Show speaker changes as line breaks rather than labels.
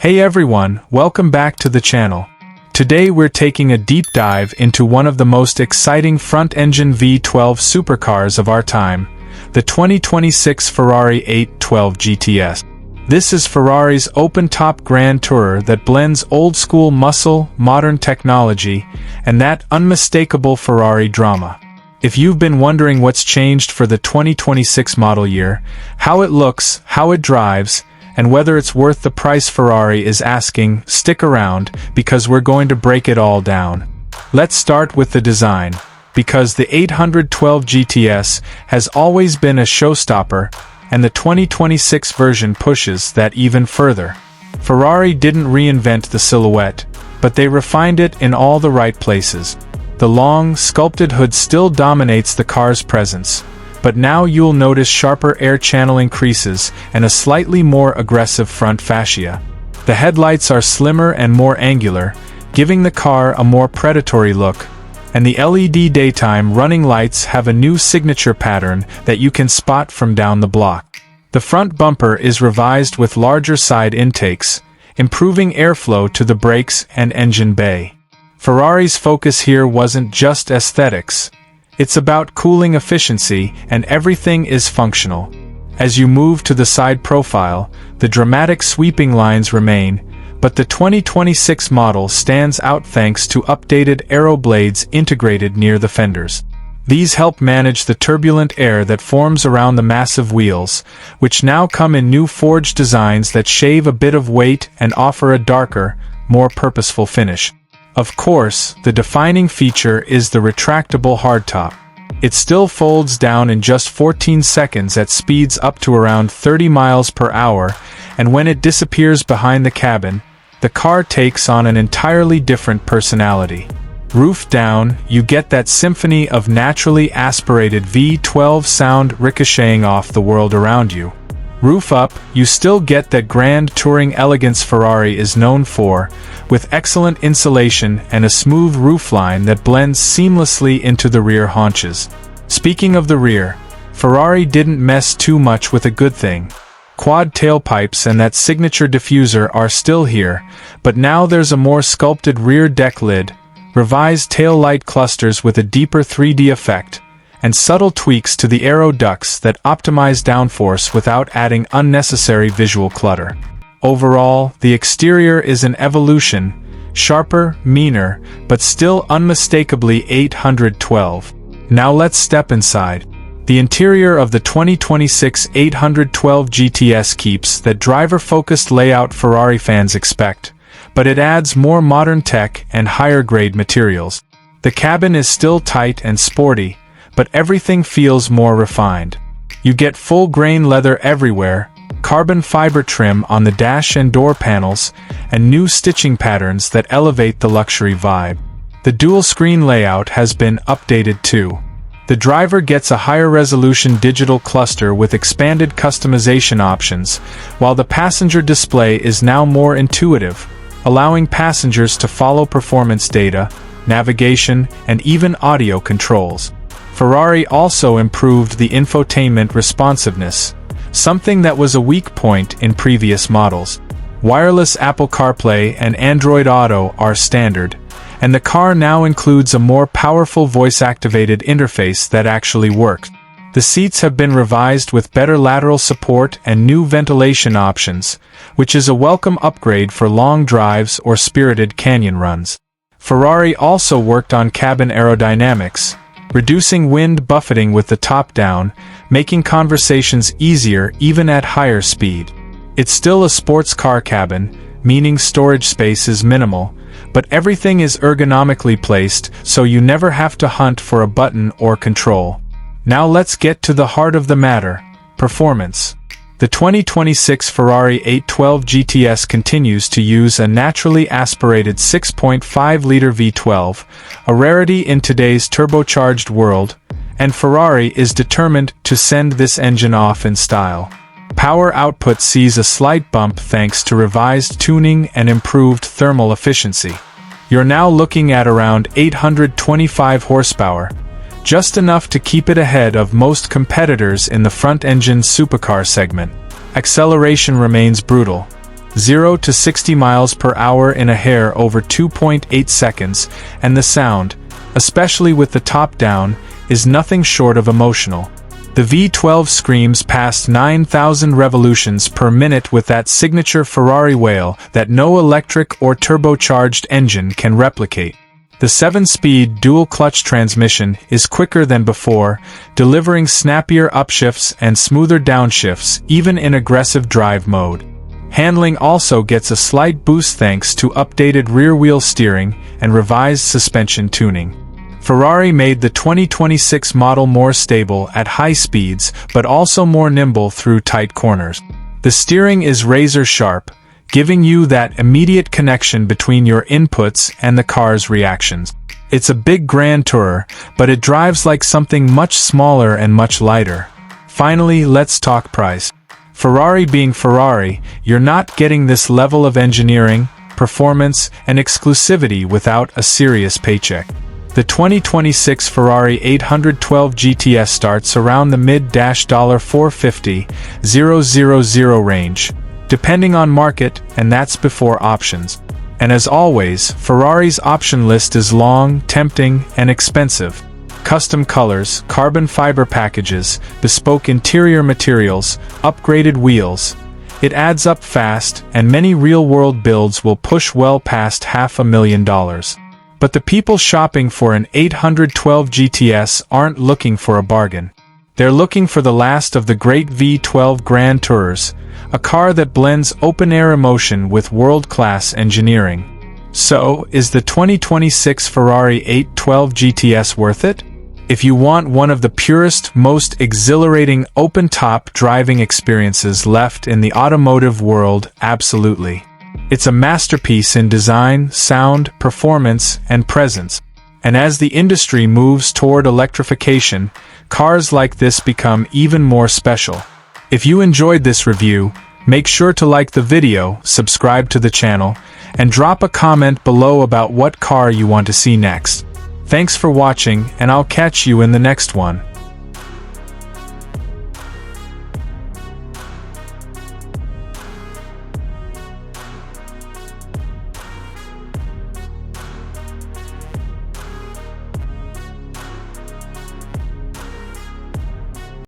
Hey everyone, welcome back to the channel. Today we're taking a deep dive into one of the most exciting front-engine V12 supercars of our time, the 2026 Ferrari 812 GTS. This is Ferrari's open-top Grand Tourer that blends old-school muscle, modern technology, and that unmistakable Ferrari drama. If you've been wondering what's changed for the 2026 model year, how it looks, how it drives, and whether it's worth the price Ferrari is asking, stick around, because we're going to break it all down. Let's start with the design, because the 812 GTS has always been a showstopper, and the 2026 version pushes that even further. Ferrari didn't reinvent the silhouette, but they refined it in all the right places. The long, sculpted hood still dominates the car's presence, but now you'll notice sharper air channeling creases and a slightly more aggressive front fascia. The headlights are slimmer and more angular, giving the car a more predatory look, and the LED daytime running lights have a new signature pattern that you can spot from down the block. The front bumper is revised with larger side intakes, improving airflow to the brakes and engine bay. Ferrari's focus here wasn't just aesthetics. It's about cooling efficiency, and everything is functional. As you move to the side profile, the dramatic sweeping lines remain, but the 2026 model stands out thanks to updated aero blades integrated near the fenders. These help manage the turbulent air that forms around the massive wheels, which now come in new forged designs that shave a bit of weight and offer a darker, more purposeful finish. Of course, the defining feature is the retractable hardtop. It still folds down in just 14 seconds at speeds up to around 30 miles per hour, and when it disappears behind the cabin, the car takes on an entirely different personality. Roof down, you get that symphony of naturally aspirated V12 sound ricocheting off the world around you. Roof up, you still get that grand touring elegance Ferrari is known for, with excellent insulation and a smooth roofline that blends seamlessly into the rear haunches. Speaking of the rear, Ferrari didn't mess too much with a good thing. Quad tailpipes and that signature diffuser are still here, but now there's a more sculpted rear deck lid, revised tail light clusters with a deeper 3D effect, and subtle tweaks to the aero ducts that optimize downforce without adding unnecessary visual clutter. Overall, the exterior is an evolution, sharper, meaner, but still unmistakably 812. Now let's step inside. The interior of the 2026 812 GTS keeps that driver-focused layout Ferrari fans expect, but it adds more modern tech and higher-grade materials. The cabin is still tight and sporty, but everything feels more refined. You get full-grain leather everywhere, carbon fiber trim on the dash and door panels, and new stitching patterns that elevate the luxury vibe. The dual-screen layout has been updated too. The driver gets a higher-resolution digital cluster with expanded customization options, while the passenger display is now more intuitive, allowing passengers to follow performance data, navigation, and even audio controls. Ferrari also improved the infotainment responsiveness, something that was a weak point in previous models. Wireless Apple CarPlay and Android Auto are standard, and the car now includes a more powerful voice-activated interface that actually works. The seats have been revised with better lateral support and new ventilation options, which is a welcome upgrade for long drives or spirited canyon runs. Ferrari also worked on cabin aerodynamics, reducing wind buffeting with the top down, making conversations easier even at higher speed. It's still a sports car cabin, meaning storage space is minimal, but everything is ergonomically placed so you never have to hunt for a button or control. Now let's get to the heart of the matter, performance. The 2026 Ferrari 812 GTS continues to use a naturally aspirated 6.5-liter V12, a rarity in today's turbocharged world, and Ferrari is determined to send this engine off in style. Power output sees a slight bump thanks to revised tuning and improved thermal efficiency. You're now looking at around 825 horsepower, just enough to keep it ahead of most competitors in the front-engine supercar segment. Acceleration remains brutal. 0 to 60 miles per hour in a hair over 2.8 seconds, and the sound, especially with the top down, is nothing short of emotional. The V12 screams past 9,000 revolutions per minute with that signature Ferrari wail that no electric or turbocharged engine can replicate. The 7-speed dual-clutch transmission is quicker than before, delivering snappier upshifts and smoother downshifts even in aggressive drive mode. Handling also gets a slight boost thanks to updated rear-wheel steering and revised suspension tuning. Ferrari made the 2026 model more stable at high speeds but also more nimble through tight corners. The steering is razor-sharp, giving you that immediate connection between your inputs and the car's reactions. It's a big grand tourer, but it drives like something much smaller and much lighter. Finally, let's talk price. Ferrari being Ferrari, you're not getting this level of engineering, performance, and exclusivity without a serious paycheck. The 2026 Ferrari 812 GTS starts around the mid-$450,000 range, depending on market, and that's before options. And as always, Ferrari's option list is long, tempting, and expensive. Custom colors, carbon fiber packages, bespoke interior materials, upgraded wheels. It adds up fast, and many real-world builds will push well past $500,000. But the people shopping for an 812 GTS aren't looking for a bargain. They're looking for the last of the great V12 Grand Tourers, a car that blends open-air emotion with world-class engineering. So, is the 2026 Ferrari 812 GTS worth it? If you want one of the purest, most exhilarating open-top driving experiences left in the automotive world, absolutely. It's a masterpiece in design, sound, performance, and presence. And as the industry moves toward electrification, cars like this become even more special. If you enjoyed this review, make sure to like the video, subscribe to the channel, and drop a comment below about what car you want to see next. Thanks for watching, and I'll catch you in the next one.